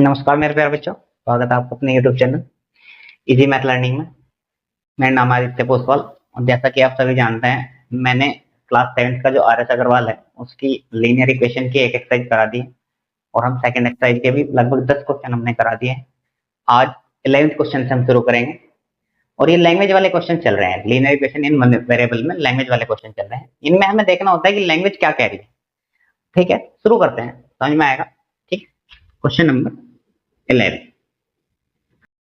नमस्कार मेरे प्यारे बच्चों, स्वागत है आपको अपने YouTube channel easy math learning में। मेरा नाम आदित्य पोसवाल और जैसा कि आप सभी जानते हैं, मैंने क्लास 7th का जो RS अग्रवाल है उसकी लीनियर इक्वेशन की एक एक्सरसाइज करा दी है और हम सेकंड एक्सरसाइज के भी लगभग 10 क्वेश्चन हमने करा दिए हैं। आज 11th क्वेश्चन से हम शुरू करेंगे और ये लैंग्वेज वाले क्वेश्चन चल रहे हैं। लीनियर इक्वेशन इन वेरिएबल में लैंग्वेज वाले क्वेश्चन चल रहे हैं। इनमें हमें देखना होता है कि लैंग्वेज क्या कह रही है। ठीक है, शुरू करते हैं, समझ में आएगा। ठीक, question number 11,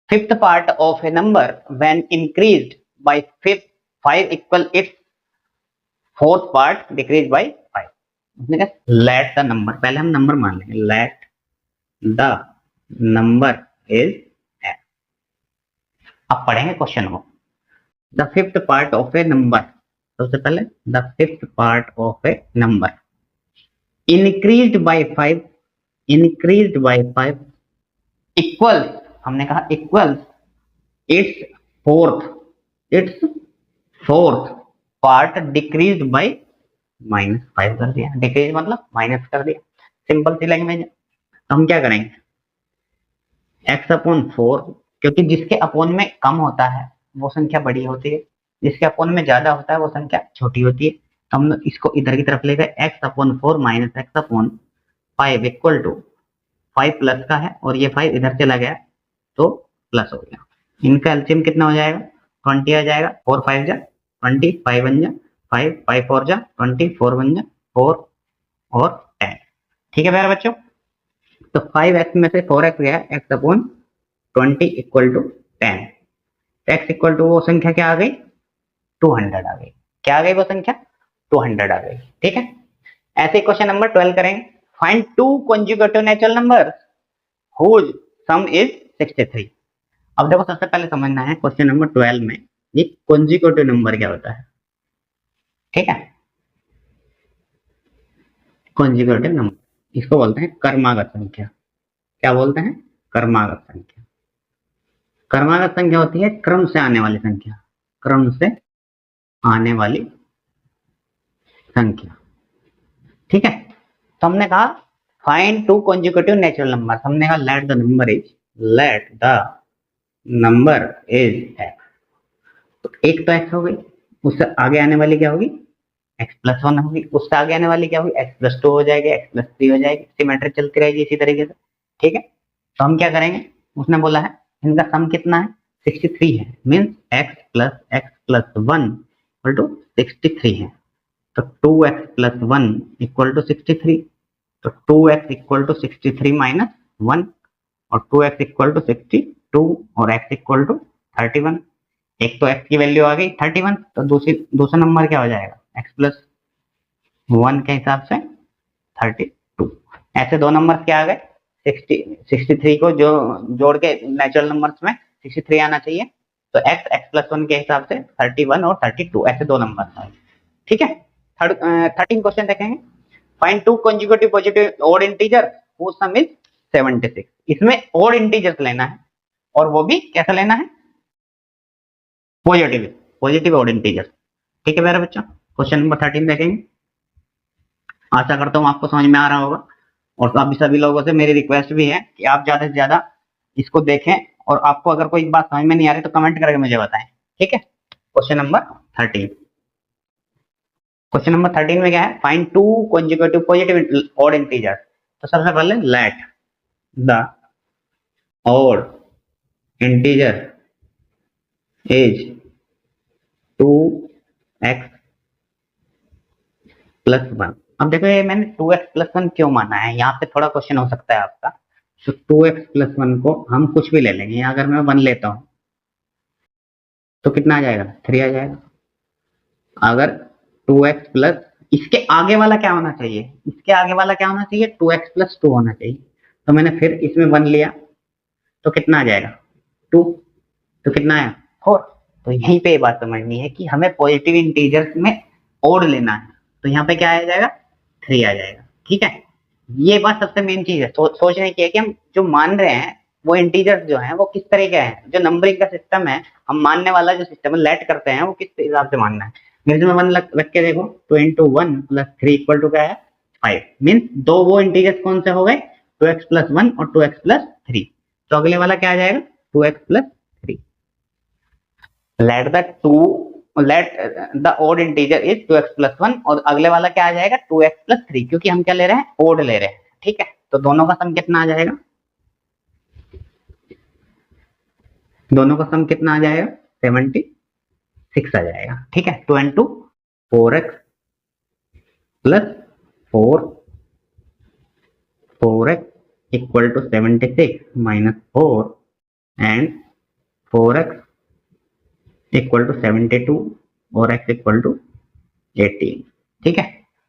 fifth part of a number when increased by 5 equal its fourth part decreased by 5. Let the number, पहले हम नंबर मान लेंगे, let the number is f. अब पढ़ेंगे क्वेश्चन को। the fifth part of a number, सबसे पहले the fifth part of a number increased by 5 equals, हमने कहा equal it's fourth part decrease by -5 कर दिया। डिक्रीज मतलब माइनस कर दिया, सिंपल सी लैंग्वेज है। तो हम क्या करेंगे, x/4, क्योंकि जिसके अपोन में कम होता है वो संख्या बड़ी होती है, जिसके अपोन में ज्यादा होता है वो संख्या छोटी होती है। तो हम इसको इधर की तरफ ले गए, x/4 minus x/5 equal to 5 plus का है और ये 5 इधर चला गया तो प्लस हो गया। इनका एलसीएम कितना हो जाएगा, 20 आ जाएगा। 4 5 जा 20, 5 1 जा 5, 5 4 जा 20, 4 1 जा 4 और 10। ठीक है प्यारे बच्चों, तो 5x में से 4x गया, x/20 equal to 10। x equal to वो संख्या क्या आ गई, 200 आ गई। क्या आ गई वो संख्या, 200 आ गई। ठीक है, ऐसे क्वेश्चन नंबर 12 करेंगे। Find 2 conjugative natural numbers whose sum is 63। अब देखो, सबसे पहले समझना है क्वेश्चन नंबर 12 में ये कॉन्जुगेटिव नंबर क्या होता है। ठीक है, कॉन्जुगेटिव नंबर इसको बोलते हैं क्रमागत संख्या। क्या बोलते हैं, क्रमागत संख्या। क्रमागत संख्या होती है क्रम से आने वाली संख्या, क्रम से आने वाली संख्या। ठीक है, तो हमने कहा फाइंड 2 कॉन्जुगेटिव नेचुरल नंबर। हमने कहा let the number is x। तो एक तो x हो गई, उससे आगे आने वाली क्या होगी, x+1 होगी। उससे आगे आने वाली क्या होगी, x+2 हो जाएगी, x+3 हो जाएगी। सिमेट्री चलती रहेगी इसी तरीके से। ठीक है, तो हम क्या करेंगे, उसने बोला है इनका सम कितना है, 63 है। मीन्स x+1 इक्वल टू 63 है। तो 2x+1 इक्वल टू 63। तो 2x इक्वल टू 63 माइनस 1 और 2x इक्वल टू 62 और x इक्वल टू 31। एक तो x की वैल्यू आ गई 31, तो दूसरा नंबर क्या हो जाएगा, x+1 के हिसाब से 32। ऐसे दो नंबर क्या आ गए, 63 को जो जोड़ के नेचुरल नंबर्स में 63 आना चाहिए। तो x+1 के हिसाब से 31 और 32, ऐसे दो नंबर आए। ठीक है, 13 क्वेश्चन देखेंगे। Find 2 conjugative positive odd integer whose sum is 76। इसमें ऑड इंटीजर्स लेना है और वो भी कैसा लेना है, पॉजिटिव ऑड इंटीजर। ठीक है मेरे बच्चों, क्वेश्चन नंबर 13 देखेंगे। आशा करता हूँ आपको समझ में आ रहा होगा और अभी सभी लोगों से मेरी रिक्वेस्ट भी है कि आप ज्यादा से ज्यादा इसको देखें और आपको अगर कोई बात समझ में नहीं आ रही तो कमेंट करके मुझे बताएं। ठीक है, क्वेश्चन नंबर 13। क्वेश्चन नंबर 13 में क्या है, find 2 conjugative positive odd integer. तो सबसे पहले let the odd integer is 2x plus 1। अब देखो ये मैंने 2x प्लस 1 क्यों माना है, यहाँ पे थोड़ा क्वेश्चन हो सकता है आपका। तो 2x प्लस 1 को हम कुछ भी ले लेंगे, अगर मैं 1 लेता हूं तो कितना आ जाएगा, 3 आ जाएगा। अगर 2x प्लस, इसके आगे वाला क्या होना चाहिए, इसके आगे वाला क्या होना चाहिए, 2x प्लस 2 होना चाहिए। तो मैंने फिर इसमें 1 लिया तो कितना आ जाएगा, 2। तो कितना आया, 4। तो यहीं पे बात समझनी है कि हमें पॉजिटिव इंटीजर्स में ओड लेना है। तो यहाँ पे क्या आ जाएगा, 3 आ जाएगा। ठीक है, ये बात सबसे मेन चीज है सोचने की है कि हम जो मान रहे हैं वो इंटीजर्स जो है वो किस तरह के हैं। जो नंबरिंग का सिस्टम है, हम मानने वाला जो सिस्टम है लेट करते हैं, वो किस हिसाब से मानना है। मेरे में 1 रख के देखो, 2 × 1 + 3 = क्या है, 5। मीन्स दो वो इंटीजर्स कौन से हो गए, 2x प्लस 1 और 2x प्लस 3। तो अगले वाला क्या आ जाएगा 2x plus 3। Let the odd integer is 2x plus 1 और अगले वाला क्या आ जाएगा 2x प्लस 3, क्योंकि हम क्या ले रहे हैं ओड ले रहे हैं। ठीक है, तो दोनों का सम कितना आ जाएगा, दोनों का सम कितना आ जाएगा 76 आ जाएगा। ठीक है, 2 and 2 4x plus 4x equal to 76 minus 4 and 4x equal to 72 और x इक्वल टू 18। ठीक है,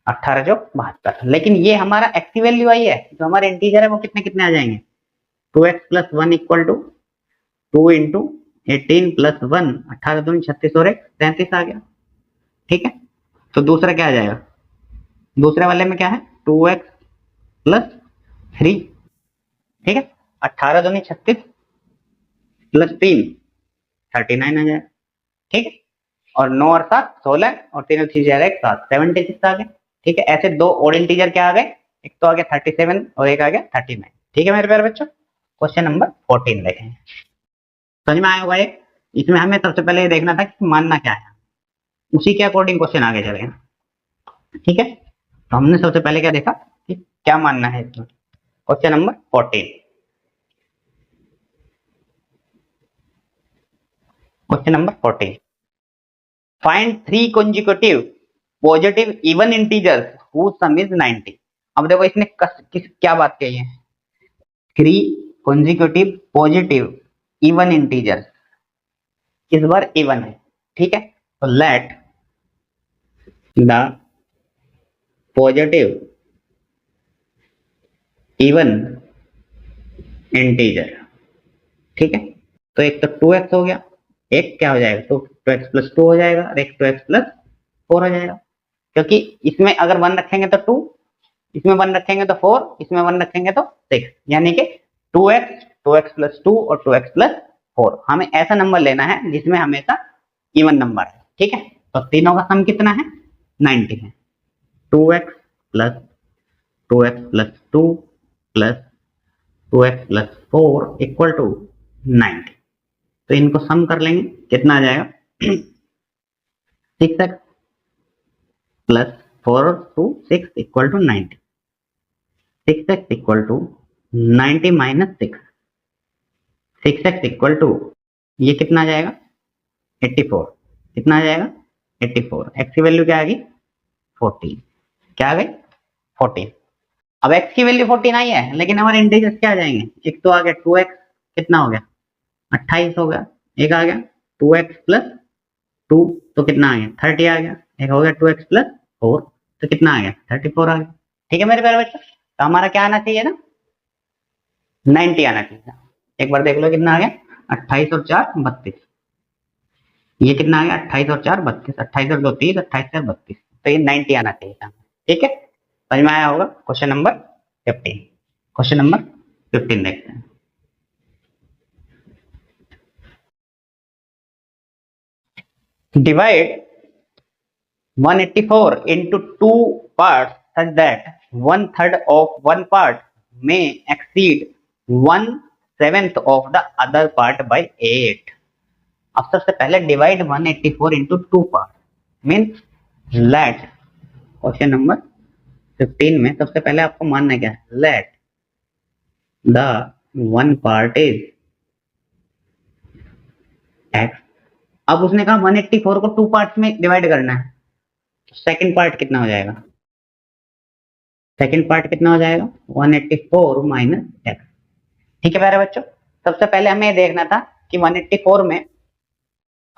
18 जो 72। लेकिन ये हमारा एक्स की वैल्यू आई है, जो हमारा इंटीजर है वो कितने कितने आ जाएंगे 2x plus 1 equal to 2 into 18 plus 1, 18 दूनी 36 और 1 33 आ गया। ठीक है, तो दूसरा क्या आ जाएगा, दूसरे वाले में क्या है 2x प्लस 3। ठीक है, 18 दूनी 36 प्लस 3 39 आ जाएगा। ठीक है, और 9 और 7 16 और 3 और 3 जाएगा 7 76 आ गए। ठीक है, ऐसे दो और इंटीजर क्या आ गए, एक तो आ गया 37 और एक आ गया 39। ठीक है मेरे प्यारे बच्चों, क्वेश्चन नंबर 14 देखें। समझ में आया होगा ये। इसमें हमें सबसे पहले ये देखना था कि मानना क्या है, उसी के अकॉर्डिंग क्वेश्चन आगे चलेगा। ठीक है, तो हमने सबसे पहले क्या देखा कि क्या मानना है इसमें। Question number 14, question number 14, find 3 consecutive positive even integers whose sum is 90। अब देखो इसने क्या बात कही है, 3 consecutive पॉजिटिव इवन इंटीजर्स, इस बार इवन है। ठीक है, तो let the positive even integer. ठीक है, तो एक तो 2x हो गया, एक क्या हो जाएगा तो 2x प्लस 2 हो जाएगा और एक 2x प्लस 4 हो जाएगा, क्योंकि इसमें अगर 1 रखेंगे तो 2, इसमें 1 रखेंगे तो 4, इसमें 1 रखेंगे तो 6, यानी कि 2x प्लस 2 और 2x प्लस 4। हमें ऐसा नंबर लेना है जिसमें हमेशा इवन नंबर है। ठीक है, तो तीनों का सम कितना है 90 है। 2x plus 2 plus 2x plus 4 equal to 90। तो इनको सम कर लेंगे, कितना आ जाएगा 6x प्लस 4 और 2 6 equal to 90। 6x equal to 90 minus 6, 6x equal to ये कितना आ जाएगा 84। कितना आ जाएगा 84। x की वैल्यू क्या आ गई 14। क्या आ गई 14। अब x की वैल्यू 14 आई है, लेकिन हमारे इंटीजर्स क्या आ जाएंगे, एक तो आ गया 2x, कितना हो गया 28 हो गया, एक आ गया 2x प्लस 2 तो कितना आ गया 30 आ गया, एक हो गया 2x प्लस 4 तो कितना आ गया 34 आ गया। ठीक है मेरे प्यारे बच्चों, तो हमारा क्या आना चाहिए ना 90 आना चाहिए। एक बार देख लो कितना आ गया 28 और 4 32, ये कितना आ गया 28 और 4 32, 28 और 2 30, 28 और 32, तो ये 90 आना चाहिए था। ठीक है, समझ में आया होगा। क्वेश्चन नंबर 15, क्वेश्चन नंबर 15 देखते हैं। Divide 184 into 2 parts such that 1/3 of one part may exceed 1/7 of the other part by 8। अब सबसे पहले divide 184 into 2 part means let, question number 15 में सबसे पहले आपको मानना क्या है, let the one part is x। अब उसने कहा 184 को 2 पार्ट्स में डिवाइड करना है, तो सेकंड पार्ट कितना हो जाएगा, सेकंड पार्ट कितना हो जाएगा 184 माइनस x। ठीक है प्यारे बच्चों, सबसे पहले हमें ये देखना था कि 184 में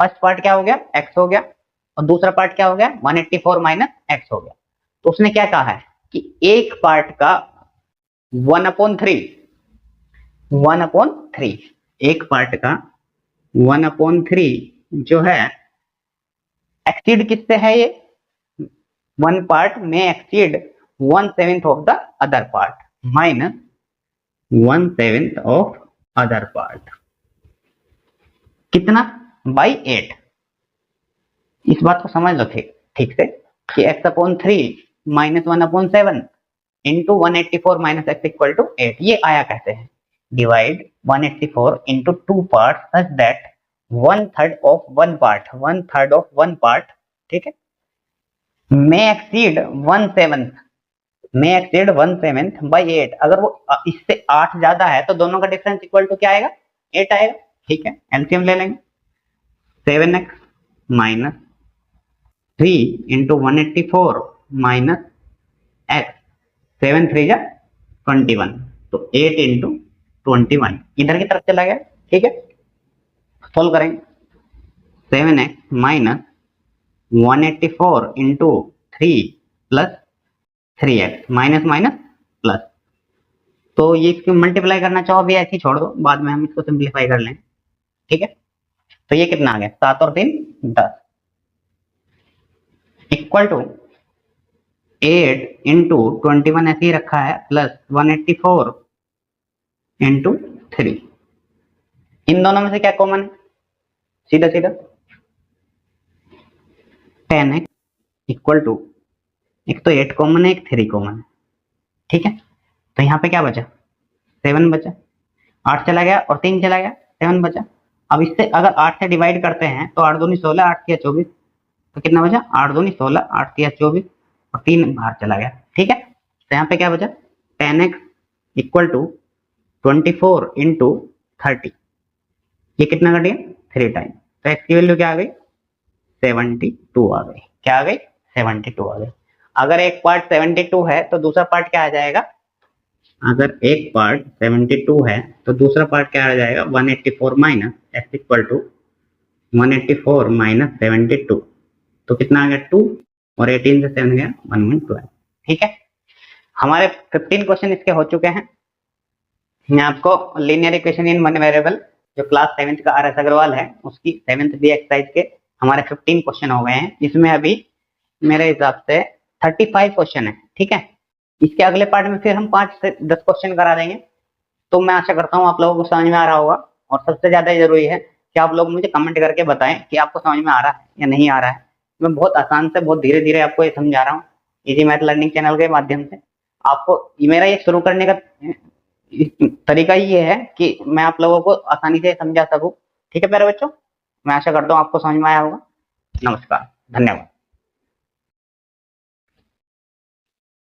फर्स्ट पार्ट क्या हो गया x हो गया और दूसरा पार्ट क्या हो गया 184 माइनस x हो गया। तो उसने क्या कहा है कि एक पार्ट का 1/3, 1/3, एक पार्ट का 1/3 जो है एक्सीड किससे है, ये वन पार्ट में exceed 1/7 of the other part minus 1/7 of other part, कितना बाई 8। इस बात को समझ लो ठीक से कि x/3 minus 1/7 into 184 minus x equal to 8। ये आया कैसे है? Divide 184 into 2 part such that 1/3 of 1 part, 1/3 of 1 part, ठीक है, may exceed 1/7, may exceed 1/7 by 8। अगर वो इससे 8 ज्यादा है तो दोनों का डिफरेंस इक्वल टू क्या आएगा? 8 आएगा। ठीक है, एलसीएम ले लेंगे। 7x minus 3 into 184 minus x, 7 3 जा 21, तो 8 इंटू 21 इधर की तरफ चला गया। ठीक है, सोल्व करेंगे। 7x minus 184 into 3 plus 3x minus minus plus, तो ये इसको मल्टीप्लाई करना चाहो भी ऐसे ही छोड़ दो, बाद में हम इसको सिंप्लीफाई कर लेंगे। ठीक है, तो ये कितना आ गया? 7 और 3 10 इक्वल टू 8 इंटू 21 ऐसे ही रखा है प्लस 184 इंटू 3। इन दोनों में से क्या कॉमन है? सीधा सीधा 10x इक्वल टू, एक तो 8 कॉमन है, एक 3 कॉमन है। ठीक है, तो यहाँ पे क्या बचा? 7 बचा, 8 चला गया और 3 चला गया, 7 बचा। अब इससे अगर 8 से डिवाइड करते हैं तो 8 दूनी 16, 8 तिया 24, तो कितना बचा? 8 दूनी 16, 8 तिया 24 और 3 बाहर चला गया। ठीक है, तो यहाँ पे क्या बचा? 10x इक्वल टू 24 इंटू 30, ये कितना कट गया? 3 टाइम, तो x की वैल्यू क्या आ गई? 72 आ गई। क्या आ गई? 72 आ गई। अगर एक पार्ट 72 है तो दूसरा पार्ट क्या आ जाएगा? अगर एक पार्ट 72 है तो दूसरा पार्ट क्या आ जाएगा? 184 minus x equal to 184 minus 72, तो कितना आ गया? 2 और 18 से 7 गया 112। ठीक है, हमारे 15 क्वेश्चन इसके हो चुके हैं। मैं आपको linear equation in one variable जो क्लास 7th का आर एस अग्रवाल है उसकी 7th बी एक्सरसाइज के हमारे 15 क्वेश्चन हो गए हैं। इसमें अभी मेरे हिसाब से 35 क्वेश्चन है। ठीक है, इसके अगले पार्ट में फिर हम 5 से 10 क्वेश्चन करा देंगे। तो मैं आशा करता हूँ आप लोगों को समझ में आ रहा होगा, और सबसे ज्यादा जरूरी है कि आप लोग मुझे कमेंट करके बताएं कि आपको समझ में आ रहा है या नहीं आ रहा है। मैं बहुत आसान से बहुत धीरे धीरे आपको ये समझा रहा हूँ इजी मैथ लर्निंग चैनल के माध्यम से। आपको मेरा ये शुरू करने का तरीका ये है कि मैं आप लोगों को आसानी से समझा सकूं। ठीक है प्यारे बच्चों, मैं आशा करता हूँ आपको समझ में आया होगा। नमस्कार, धन्यवाद।